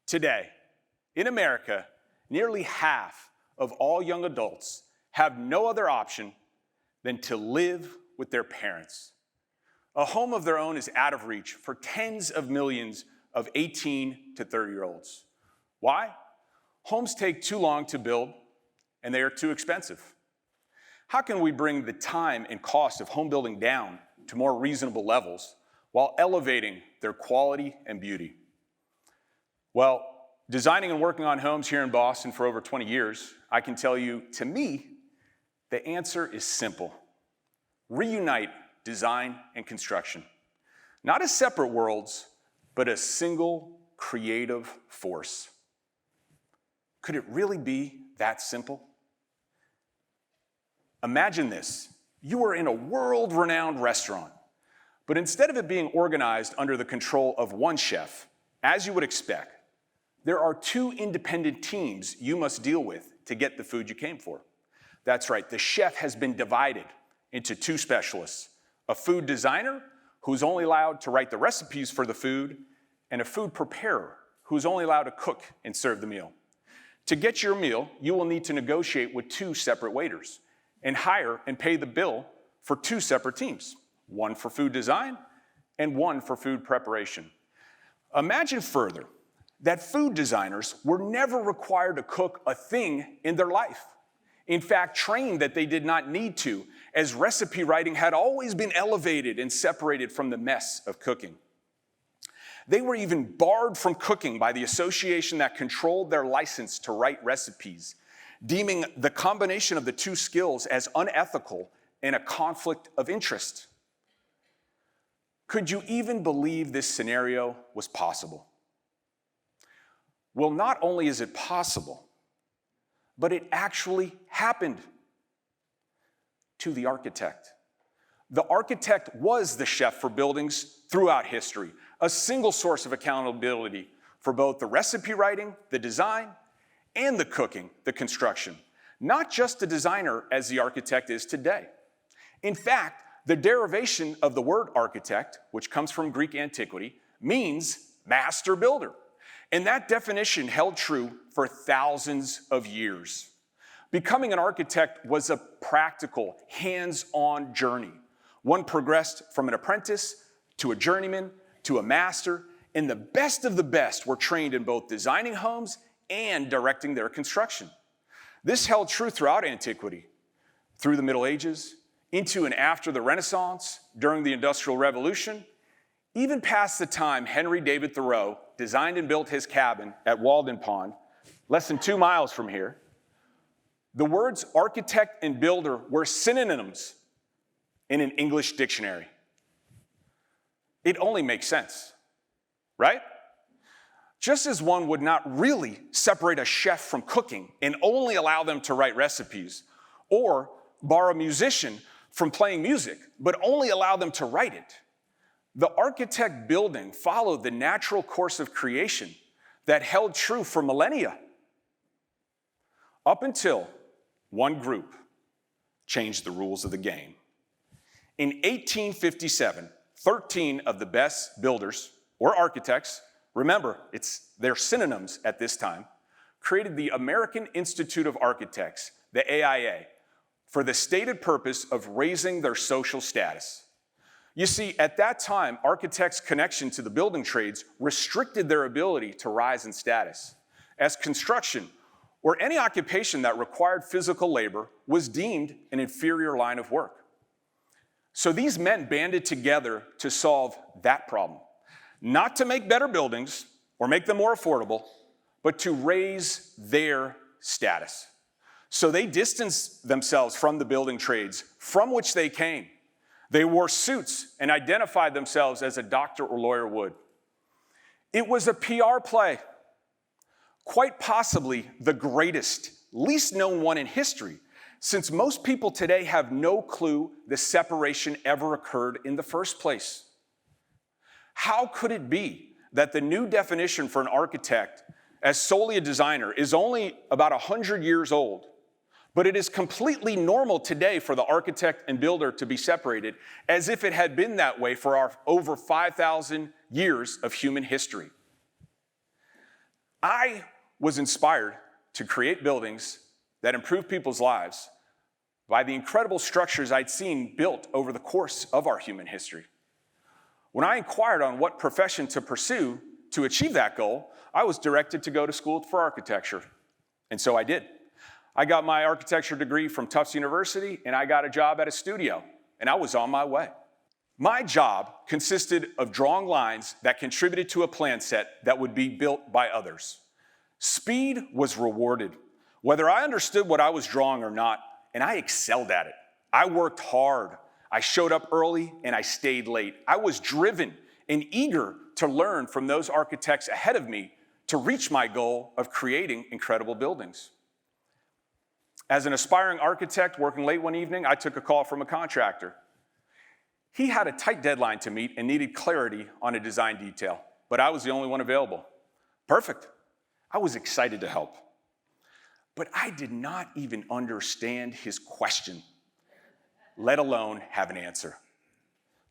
Today, in America, nearly half of all young adults have no other option than to live with their parents. A home of their own is out of reach for tens of millions of 18 to 30-year-olds. Why? Homes take too long to build, and they are too expensive. How can we bring the time and cost of home building down to more reasonable levels while elevating their quality and beauty? Well, designing and working on homes here in Boston for over 20 years, I can tell you, to me, the answer is simple. Reunite design and construction. Not as separate worlds, but a single creative force. Could it really be that simple? Imagine this. You are in a world-renowned restaurant, but instead of it being organized under the control of one chef, as you would expect, there are two independent teams you must deal with to get the food you came for. That's right, the chef has been divided into two specialists, a food designer who's only allowed to write the recipes for the food, and a food preparer who's only allowed to cook and serve the meal. To get your meal, you will need to negotiate with two separate waiters and hire and pay the bill for two separate teams, one for food design and one for food preparation. Imagine further that food designers were never required to cook a thing in their life. In fact, trained that they did not need to, as recipe writing had always been elevated and separated from the mess of cooking. They were even barred from cooking by the association that controlled their license to write recipes, deeming the combination of the two skills as unethical and a conflict of interest. Could you even believe this scenario was possible? Well, not only is it possible, but it actually happened to the architect. The architect was the chef for buildings throughout history, a single source of accountability for both the recipe writing, the design, and the cooking, the construction. Not just a designer as the architect is today. In fact, the derivation of the word architect, which comes from Greek antiquity, means master builder. And that definition held true for thousands of years. Becoming an architect was a practical, hands-on journey. One progressed from an apprentice to a journeyman to a master, and the best of the best were trained in both designing homes and directing their construction. This held true throughout antiquity, through the Middle Ages, into and after the Renaissance, during the Industrial Revolution, even past the time Henry David Thoreau designed and built his cabin at Walden Pond, less than 2 miles from here. The words architect and builder were synonyms in an English dictionary. It only makes sense, right? Just as one would not really separate a chef from cooking and only allow them to write recipes, or bar a musician from playing music, but only allow them to write it, the architect building followed the natural course of creation that held true for millennia, up until one group changed the rules of the game. In 1857, 13 of the best builders or architects, remember, they're synonyms at this time, created the American Institute of Architects, the AIA, for the stated purpose of raising their social status. You see, at that time, architects' connection to the building trades restricted their ability to rise in status, as construction, or any occupation that required physical labor, was deemed an inferior line of work. So these men banded together to solve that problem, not to make better buildings or make them more affordable, but to raise their status. So they distanced themselves from the building trades from which they came. They wore suits and identified themselves as a doctor or lawyer would. It was a PR play, quite possibly the greatest, least known one in history, since most people today have no clue the separation ever occurred in the first place. How could it be that the new definition for an architect as solely a designer is only about 100 years old, but it is completely normal today for the architect and builder to be separated, as if it had been that way for our over 5,000 years of human history? I was inspired to create buildings that improve people's lives by the incredible structures I'd seen built over the course of our human history. When I inquired on what profession to pursue to achieve that goal, I was directed to go to school for architecture. And so I did. I got my architecture degree from Tufts University, and I got a job at a studio, and I was on my way. My job consisted of drawing lines that contributed to a plan set that would be built by others. Speed was rewarded, whether I understood what I was drawing or not, and I excelled at it. I worked hard. I showed up early, and I stayed late. I was driven and eager to learn from those architects ahead of me to reach my goal of creating incredible buildings. As an aspiring architect working late one evening, I took a call from a contractor. He had a tight deadline to meet and needed clarity on a design detail, but I was the only one available. Perfect. I was excited to help. But I did not even understand his question, let alone have an answer.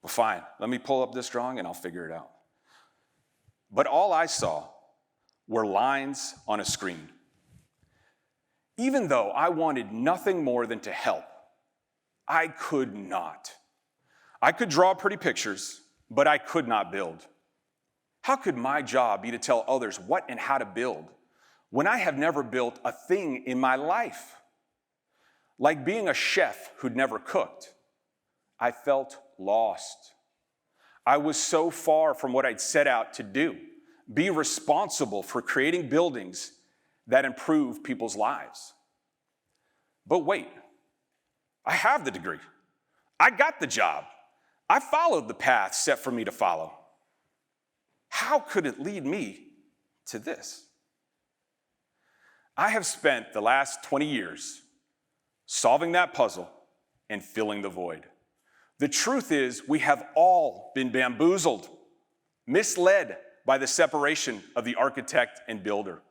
Well, fine, let me pull up this drawing and I'll figure it out. But all I saw were lines on a screen. Even though I wanted nothing more than to help, I could not. I could draw pretty pictures, but I could not build. How could my job be to tell others what and how to build when I have never built a thing in my life? Like being a chef who'd never cooked, I felt lost. I was so far from what I'd set out to do, be responsible for creating buildings that improve people's lives. But wait, I have the degree. I got the job. I followed the path set for me to follow. How could it lead me to this? I have spent the last 20 years solving that puzzle and filling the void. The truth is, we have all been bamboozled, misled by the separation of the architect and builder.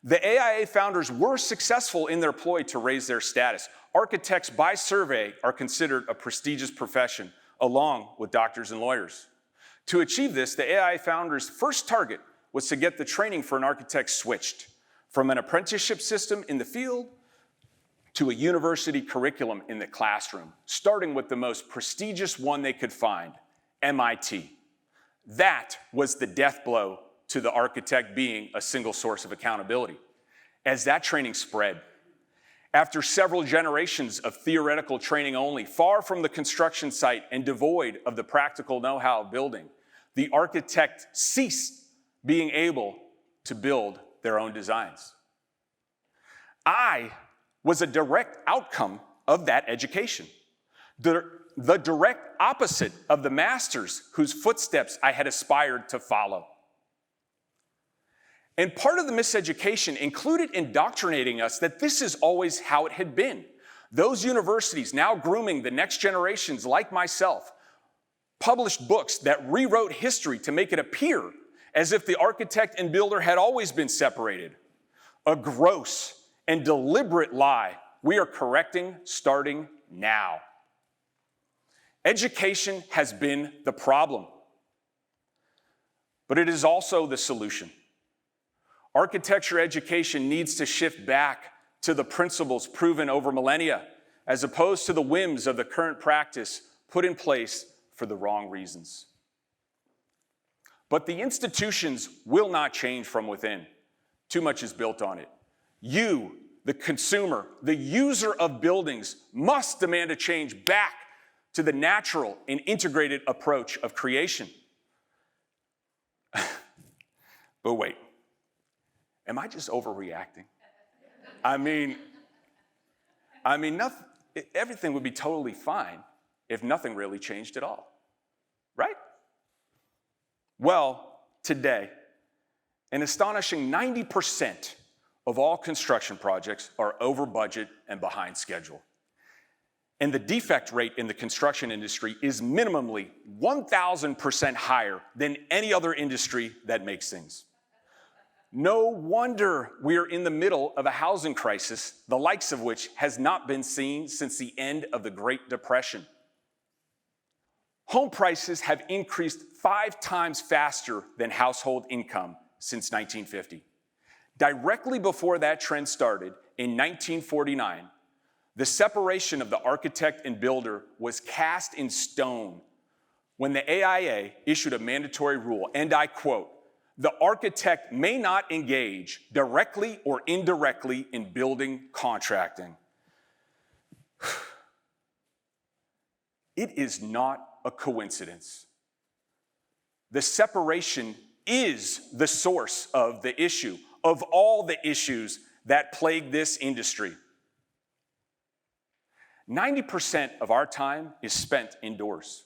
The AIA founders were successful in their ploy to raise their status. Architects, by survey, are considered a prestigious profession, along with doctors and lawyers. To achieve this, the AIA founders' first target was to get the training for an architect switched from an apprenticeship system in the field to a university curriculum in the classroom, starting with the most prestigious one they could find, MIT. That was the death blow to the architect being a single source of accountability. As that training spread, after several generations of theoretical training only, far from the construction site and devoid of the practical know-how of building, the architect ceased being able to build their own designs. I was a direct outcome of that education. The direct opposite of the masters whose footsteps I had aspired to follow. And part of the miseducation included indoctrinating us that this is always how it had been. Those universities now grooming the next generations like myself published books that rewrote history to make it appear as if the architect and builder had always been separated. A gross and deliberate lie we are correcting starting now. Education has been the problem, but it is also the solution. Architecture education needs to shift back to the principles proven over millennia, as opposed to the whims of the current practice put in place for the wrong reasons. But the institutions will not change from within. Too much is built on it. You, the consumer, the user of buildings, must demand a change back to the natural and integrated approach of creation. But wait, am I just overreacting? I mean, everything would be totally fine if nothing really changed at all, right? Well, today, an astonishing 90% of all construction projects are over budget and behind schedule. And the defect rate in the construction industry is minimally 1,000% higher than any other industry that makes things. No wonder we're in the middle of a housing crisis, the likes of which has not been seen since the end of the Great Depression. Home prices have increased 5 times faster than household income since 1950. Directly before that trend started, in 1949, the separation of the architect and builder was cast in stone when the AIA issued a mandatory rule, and I quote, "The architect may not engage directly or indirectly in building contracting." It is not a coincidence. The separation is the source of the issue, of all the issues that plague this industry. 90% of our time is spent indoors.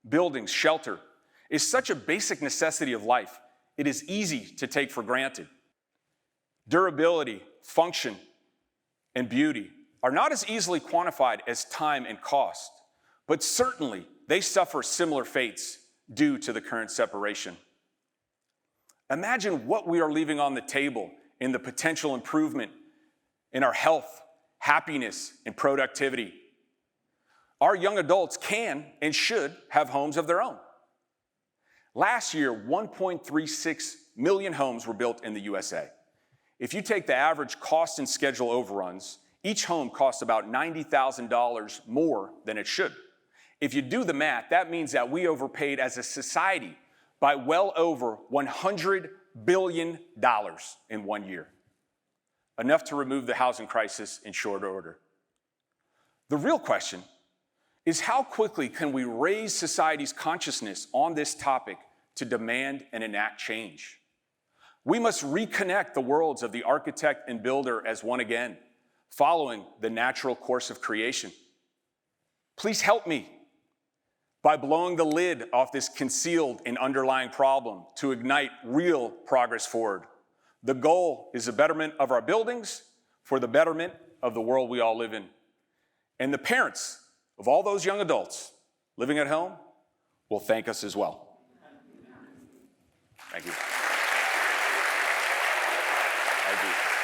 Buildings, shelter is such a basic necessity of life, it is easy to take for granted. Durability, function, and beauty are not as easily quantified as time and cost, but certainly they suffer similar fates due to the current separation. Imagine what we are leaving on the table in the potential improvement in our health, happiness, and productivity. Our young adults can and should have homes of their own. Last year, 1.36 million homes were built in the USA. If you take the average cost and schedule overruns, each home costs about $90,000 more than it should. If you do the math, that means that we overpaid as a society by well over $100 billion in 1 year. Enough to remove the housing crisis in short order. The real question is, how quickly can we raise society's consciousness on this topic to demand and enact change? We must reconnect the worlds of the architect and builder as one again, following the natural course of creation. Please help me by blowing the lid off this concealed and underlying problem to ignite real progress forward. The goal is the betterment of our buildings for the betterment of the world we all live in. And the parents of all those young adults living at home will thank us as well. Thank you. Thank you.